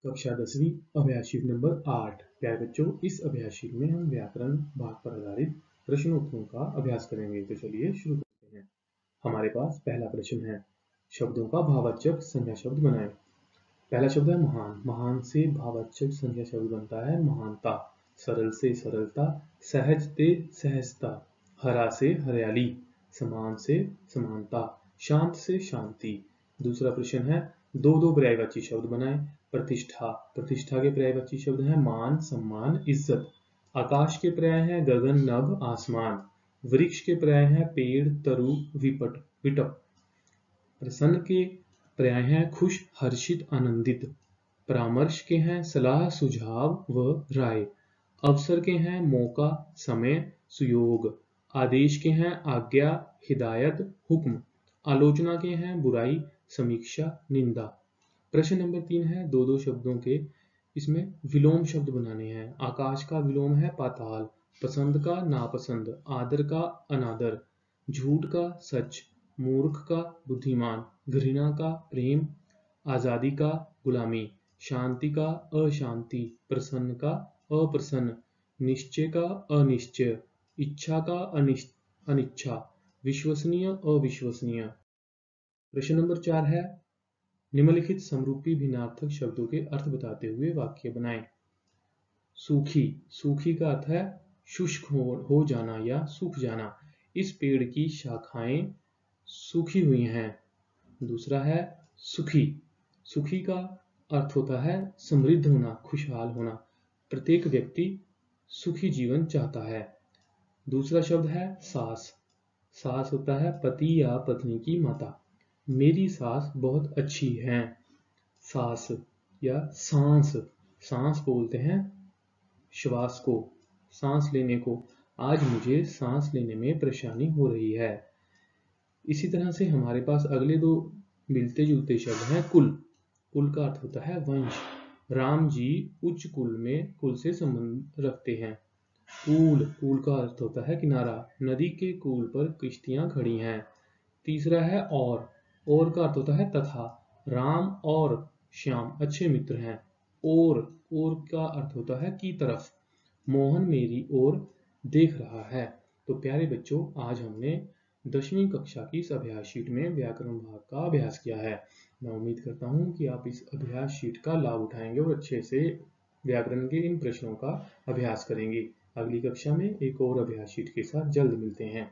कक्षा 10वीं अभ्यास शीट नंबर 8। प्यारे बच्चों, इस अभ्यास शीट में हम व्याकरण भाग पर आधारित प्रश्नोत्तरों का अभ्यास करेंगे। तो चलिए शुरू करते हैं। हमारे पास पहला प्रश्न है, शब्दों का भाववाचक संज्ञा शब्द बनाएं। पहला शब्द है महान। महान से भाववाचक संज्ञा शब्द बनता है महानता। सरल से सरलता, सहज से सहजता, हरा से हरियाली, समान से समानता, शांत से शांति। दूसरा प्रश्न है, दो पर्यायवाची शब्द बनाएं। प्रतिष्ठा। प्रतिष्ठा के पर्यायवाची शब्द हैं मान, सम्मान, इज्जत। आकाश के पर्याय हैं गगन, नभ, आसमान। वृक्ष के पर्याय हैं पेड़, तरु, विटप। प्रसन्न के पर्याय हैं खुश, हर्षित, आनंदित। परामर्श के हैं सलाह, सुझाव व राय। अवसर के हैं मौका, समय, सुयोग। आदेश के हैं आज्ञा, हिदायत, हुक्म। आलोचना के हैं बुराई, समीक्षा, निंदा। प्रश्न नंबर 3 है, दो शब्दों के इसमें विलोम शब्द बनाने हैं। आकाश का विलोम है पाताल, पसंद का नापसंद, आदर का अनादर, झूठ का सच, मूर्ख का बुद्धिमान, घृणा का प्रेम, आजादी का गुलामी, शांति का अशांति, प्रसन्न का अप्रसन्न, निश्चय का अनिश्चय, इच्छा का अनिच्छा, विश्वसनीय अविश्वसनीय। प्रश्न नंबर 4 है, निम्नलिखित समरूपी भिन्नार्थक शब्दों के अर्थ बताते हुए वाक्य बनाएं। सूखी। सूखी का अर्थ है शुष्क हो जाना या सूख जाना। इस पेड़ की शाखाएं सूखी हुई हैं। दूसरा है सुखी। सुखी का अर्थ होता है समृद्ध होना, खुशहाल होना। प्रत्येक व्यक्ति सुखी जीवन चाहता है। दूसरा शब्द है सास। सास होता है पति या पत्नी की माता। मेरी सास बहुत अच्छी है। सास या सांस। सांस बोलते हैं श्वास को, सांस लेने को। आज मुझे सांस लेने में परेशानी हो रही है। इसी तरह से हमारे पास अगले दो मिलते जुलते शब्द हैं कुल। कुल का अर्थ होता है वंश। राम जी उच्च कुल से संबंध रखते हैं। कूल। कूल का अर्थ होता है किनारा। नदी के कूल पर किश्तियां खड़ी हैं। तीसरा है और का अर्थ होता है तथा। राम और श्याम अच्छे मित्र हैं। और का अर्थ होता है की तरफ। मोहन मेरी ओर देख रहा है। तो प्यारे बच्चों, आज हमने 10वीं कक्षा की इस अभ्यास शीट में व्याकरण भाग का अभ्यास किया है। मैं उम्मीद करता हूँ कि आप इस अभ्यास शीट का लाभ उठाएंगे और अच्छे से व्याकरण के इन प्रश्नों का अभ्यास करेंगे। अगली कक्षा में एक और अभ्यास शीट के साथ जल्द मिलते हैं।